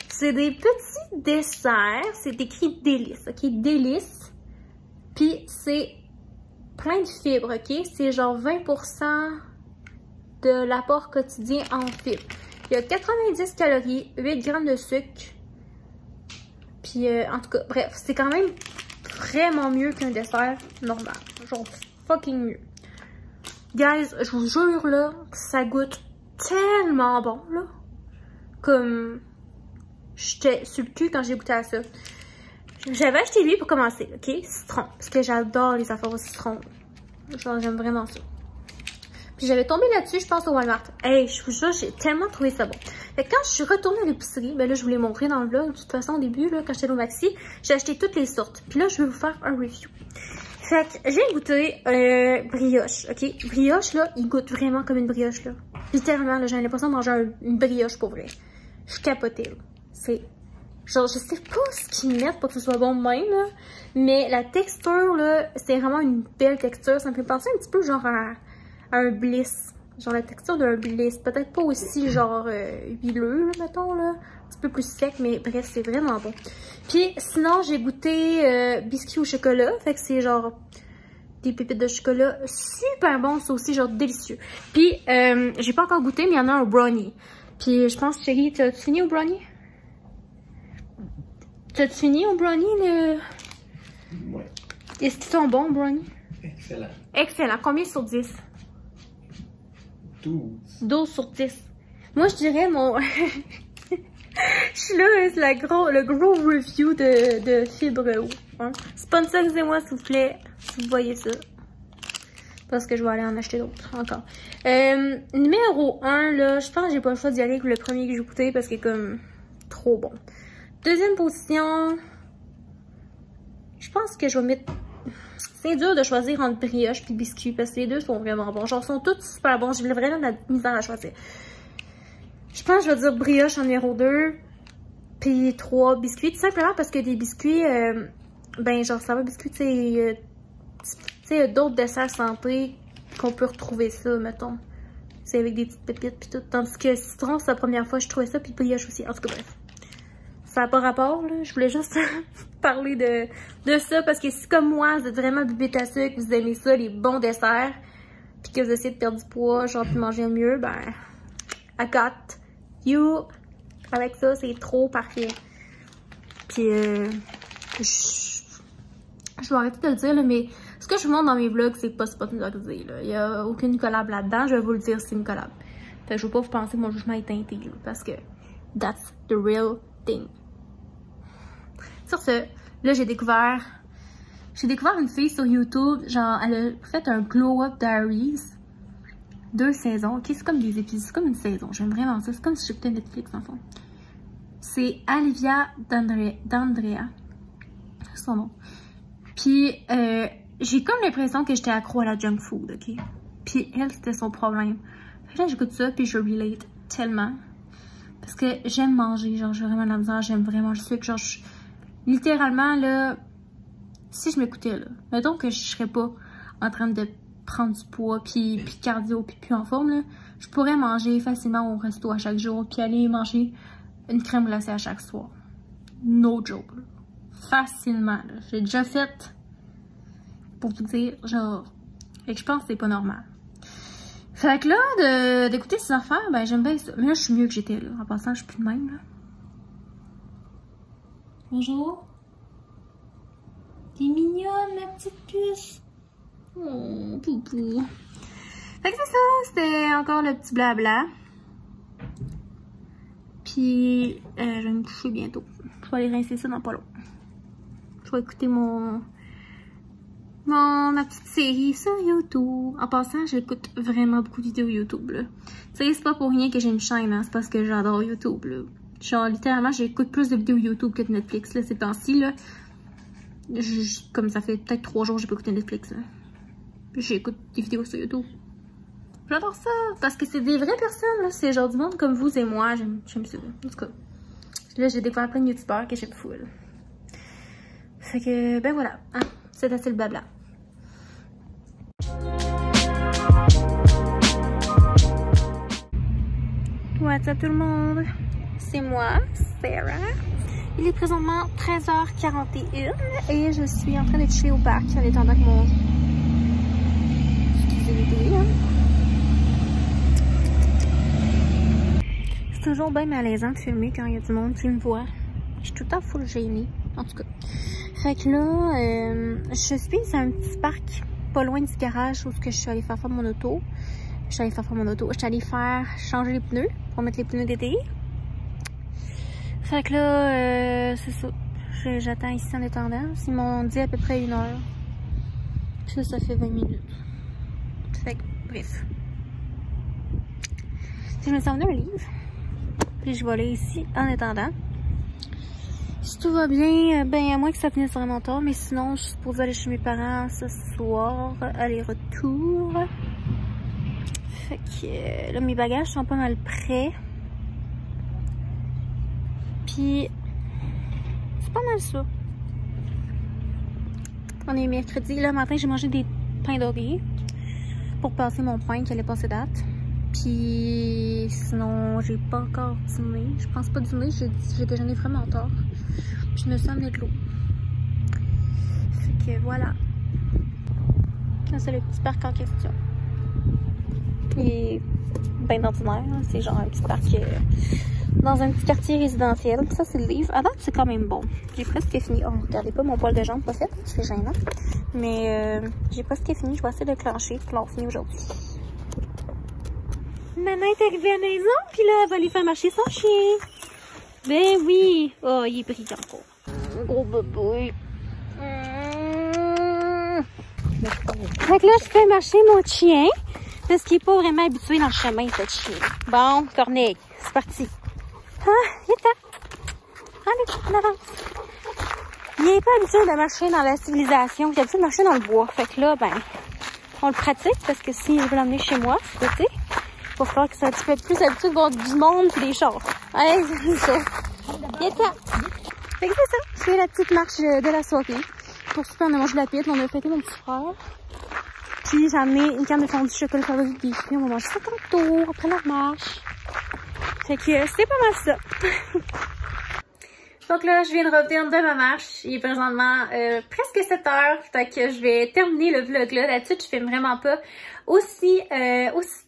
Speaker 2: c'est des petits desserts, c'est écrit délices, ok? Délices, puis c'est plein de fibres, ok? C'est genre 20% de l'apport quotidien en fibres. Il y a 90 calories, 8 grammes de sucre, puis en tout cas, bref, c'est quand même vraiment mieux qu'un dessert normal, genre fucking mieux. Guys, je vous jure là, ça goûte tellement bon là, comme j'étais sur le cul quand j'ai goûté à ça. J'avais acheté lui pour commencer, ok, citron, parce que j'adore les affaires au citron, genre j'aime vraiment ça. Puis j'avais tombé là-dessus, je pense au Walmart. Hey, je vous jure, j'ai tellement trouvé ça bon. Fait que quand je suis retournée à l'épicerie, ben là je vous l'ai montré dans le vlog, de toute façon au début là, quand j'étais au Maxi, j'ai acheté toutes les sortes. Puis là je vais vous faire un review. Fait que j'ai goûté brioche, ok? Brioche, là, il goûte vraiment comme une brioche, là. Littéralement, là, j'ai l'impression de manger une brioche, pour vrai. Je capotais, là. C'est... Genre, je sais pas ce qu'ils mettent pour que ce soit bon de même, là. Mais la texture, là, c'est vraiment une belle texture. Ça me fait penser un petit peu, genre, à un bliss. Genre, la texture d'un bliss. Peut-être pas aussi, genre, huileux, là, mettons, là. Un petit peu plus sec, mais bref, c'est vraiment bon. Puis sinon, j'ai goûté biscuits au chocolat. Fait que c'est genre des pépites de chocolat super bon. C'est aussi genre délicieux. Puis j'ai pas encore goûté, mais il y en a un au brownie. Puis je pense, chérie, t'as fini au brownie? T'as-tu fini au brownie? Ouais. Est-ce qu'ils sont bons, brownie?
Speaker 1: Excellent.
Speaker 2: Excellent. Combien sur 10?
Speaker 1: 12.
Speaker 2: 12 sur 10. Moi, je dirais mon... Je suis là, c'est le gros review de Fibre 1. Sponsorisez-moi, s'il vous plaît, si vous voyez ça. Parce que je vais aller en acheter d'autres, encore. Numéro 1, là, je pense que j'ai pas le choix d'y aller avec le premier que j'ai goûté parce qu'il est comme trop bon. Deuxième position, je pense que je vais mettre... C'est dur de choisir entre brioche et biscuit parce que les deux sont vraiment bons. Genre, sont tous super bons. J'ai vraiment de la misère à choisir. Je pense que je vais dire brioche en numéro 2. Puis 3 biscuits. Tout simplement parce que des biscuits, ben genre ça va biscuit, tu sais, d'autres desserts santé qu'on peut retrouver ça, mettons. C'est avec des petites pépites puis tout. Tandis que citron, c'est la première fois que je trouvais ça, puis brioche aussi. En tout cas, bref. Ça n'a pas rapport, là. Je voulais juste parler de ça parce que si comme moi, vous êtes vraiment bébé à sucre, vous aimez ça, les bons desserts, puis que vous essayez de perdre du poids, genre puis manger mieux, ben, I got you. Avec ça, c'est trop parfait. Puis, je vais arrêter de le dire, là, mais ce que je vous montre dans mes vlogs, c'est pas sponsorisé, là. Il n'y a aucune collab là-dedans. Je vais vous le dire, c'est une collab. Fait que je veux pas vous penser que mon jugement est teinté, là, parce que that's the real thing. Sur ce, là, j'ai découvert une fille sur YouTube, genre, elle a fait un Glow Up Diaries. 2 saisons, ok? C'est comme des épisodes, c'est comme une saison. J'aime vraiment ça. C'est comme si j'écoutais Netflix, en fond. C'est Olivia D'Andrea. C'est son nom. Puis, j'ai comme l'impression que j'étais accro à la junk food, ok? Puis, elle, c'était son problème. Fait que là, j'écoute ça, puis je relate tellement. Parce que j'aime manger, genre, j'ai vraiment de la misère, j'aime vraiment le sucre. Genre, littéralement, là, si je m'écoutais, là, mettons que je serais pas en train de prendre du poids, puis cardio, puis plus en forme, là, je pourrais manger facilement au resto à chaque jour, puis aller manger une crème glacée à chaque soir. No joke. Là. Facilement. J'ai déjà fait, pour vous dire, genre, fait que je pense que c'est pas normal. Fait que là, d'écouter ces affaires, ben j'aime bien ça. Mais là, je suis mieux que j'étais, là. En passant, je suis plus de même, là. Bonjour. T'es mignonne, ma petite puce. Oh, poupou. Fait que c'est ça, c'était encore le petit blabla. Puis, je vais me coucher bientôt. Je vais aller rincer ça dans pas long. Je vais écouter mon ma petite série sur YouTube. En passant, j'écoute vraiment beaucoup de vidéos YouTube, là. Tu sais, c'est pas pour rien que j'ai une chaîne, hein. C'est parce que j'adore YouTube, là. Genre, littéralement, j'écoute plus de vidéos YouTube que de Netflix, là, ces temps-ci, là. Comme ça fait peut-être 3 jours que j'ai pas écouté Netflix, là. Puis j'écoute des vidéos sur YouTube. J'adore ça, parce que c'est des vraies personnes, là. C'est genre du monde comme vous et moi. J'aime ça. En tout cas, là, j'ai découvert plein de youtubeurs que j'aime full. Fait que, ben voilà. Hein, c'est assez le blabla. What's up tout le monde? C'est moi, Sarah. Il est présentement 13h41 et je suis en train de chiller au parc en attendant que mon... Excusez le bruit, hein. C'est toujours bien malaisant de filmer quand il y a du monde qui me voit. Je suis tout le temps full gênée, en tout cas. Fait que là, je suis à un petit parc pas loin du garage où je suis allée faire mon auto. Je suis allée faire changer les pneus pour mettre les pneus d'été. Fait que là, c'est ça. J'attends ici en attendant. Ils m'ont dit à peu près 1 heure. Puis ça fait 20 minutes. Fait que, bref. Je me suis emmené un livre. Puis je vais aller ici en attendant. Si tout va bien, ben à moins que ça finisse vraiment tard. Mais sinon, je suis supposée aller chez mes parents ce soir. Aller-retour. Fait que là, mes bagages sont pas mal prêts. Puis, c'est pas mal ça. On est mercredi. Là, le matin, j'ai mangé des pains dorés pour passer mon pain qui allait passer date. Puis, sinon, j'ai pas encore dîné. Je pense pas dîner. J'ai déjeuné vraiment tard. Puis, je me suis amené de l'eau. Fait que voilà. Là, c'est le petit parc en question. Il est bien ordinaire. C'est genre un petit parc dans un petit quartier résidentiel. Ça, c'est le livre. À date, c'est quand même bon. J'ai presque fini. Oh, regardez pas mon poil de jambe, pas fait. C'est gênant. Mais j'ai presque fini. Je vais essayer de clencher pour l'avoir fini aujourd'hui. Maman est arrivée à la maison, puis là, elle va aller faire marcher son chien. Ben oui. Oh, il est brillant encore. Gros bébé. Fait que là, je fais marcher mon chien. Parce qu'il n'est pas vraiment habitué dans le chemin, ce chien. Bon, Corneille, c'est parti. Ah, il est temps. Allez, on avance. Il n'est pas habitué de marcher dans la civilisation. Il est habitué de marcher dans le bois. Fait que là, ben, on le pratique parce que si je veux l'emmener chez moi, tu sais, il va falloir qu'il soit un petit peu plus habitué de voir du monde et des chars. Allez, c'est ça. Il est temps. Fait que c'est ça. C'est la petite marche de la soirée. Pour souper, on a mangé de la pite. On a fêté mon petit frère. Puis j'ai amené une canne de fondue chocolat favori des filles. On va manger ça tantôt, après la marche. Fait que c'est pas mal ça. Donc là, je viens de revenir de ma marche. Il est présentement presque 7 heures. Fait que je vais terminer le vlog là. D'habitude, je filme vraiment pas aussi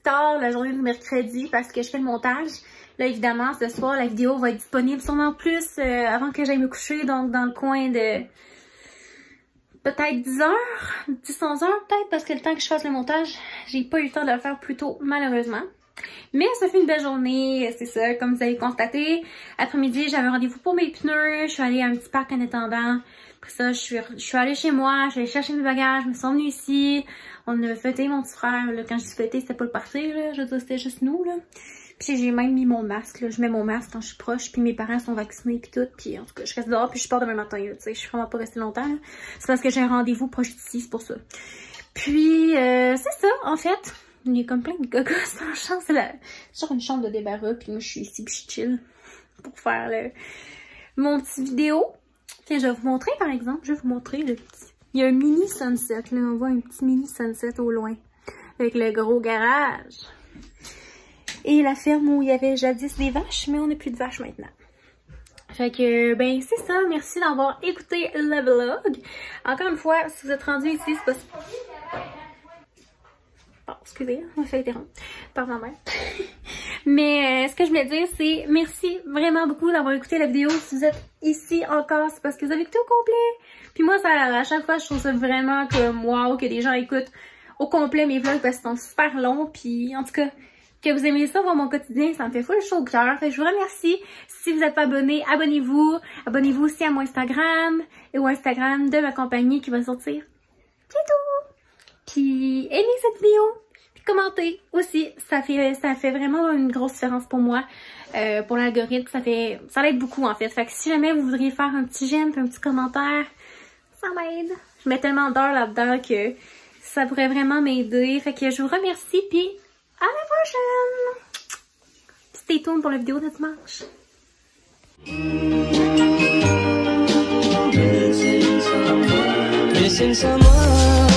Speaker 2: tard la journée du mercredi parce que je fais le montage. Là, évidemment, ce soir, la vidéo va être disponible sûrement plus avant que j'aille me coucher. Donc, dans le coin de... peut-être 10 heures, 10-11 heures peut-être, parce que le temps que je fasse le montage, j'ai pas eu le temps de le faire plus tôt, malheureusement. Mais ça fait une belle journée, c'est ça, comme vous avez constaté. Après-midi, j'avais rendez-vous pour mes pneus, je suis allée à un petit parc en attendant. Après ça, je suis allée chez moi, je suis allée chercher mes bagages, je me suis emmenée ici. On a fêté mon petit frère, là. Quand je dis fêté, c'était pas le party, là, je veux dire, c'était juste nous, là. Puis j'ai même mis mon masque, là. Je mets mon masque quand je suis proche, puis mes parents sont vaccinés puis tout, puis en tout cas, je reste dehors, puis je pars demain matin, tu sais, je suis vraiment pas restée longtemps, là. C'est parce que j'ai un rendez-vous proche d'ici, c'est pour ça. Puis, c'est ça, en fait. Il y a comme plein de gogos dans la chambre, c'est genre une chambre de débarras, puis moi, je suis ici, puis je chill pour faire mon petit vidéo. Tiens, je vais vous montrer, par exemple, je vais vous montrer le petit... Il y a un mini sunset, là, on voit un petit mini sunset au loin, avec le gros garage. Et la ferme où il y avait jadis des vaches, mais on n'a plus de vaches maintenant. Fait que, ben, c'est ça. Merci d'avoir écouté le vlog. Encore une fois, si vous êtes rendu ici, c'est parce que... Bon, excusez, on m'a fait interrompre par ma mère. Mais ce que je voulais dire, c'est merci vraiment beaucoup d'avoir écouté la vidéo. Si vous êtes ici encore, c'est parce que vous avez écouté au complet. Puis moi, ça, à chaque fois, je trouve ça vraiment comme wow, que des gens écoutent au complet mes vlogs parce qu'ils sont super longs. Puis en tout cas... que vous aimez ça, voir mon quotidien, ça me fait full chaud au cœur. Fait que je vous remercie. Si vous n'êtes pas abonné, abonnez-vous. Abonnez-vous aussi à mon Instagram et au Instagram de ma compagnie qui va sortir bientôt. Puis aimez cette vidéo. Puis commentez aussi. Ça fait vraiment une grosse différence pour moi. Pour l'algorithme, ça l'aide beaucoup en fait. Fait que si jamais vous voudriez faire un petit j'aime, un petit commentaire, ça m'aide. Je mets tellement d'heures là-dedans que ça pourrait vraiment m'aider. Fait que je vous remercie, puis à la prochaine! Stay tuned pour la vidéo de dimanche.
Speaker 1: Missing someone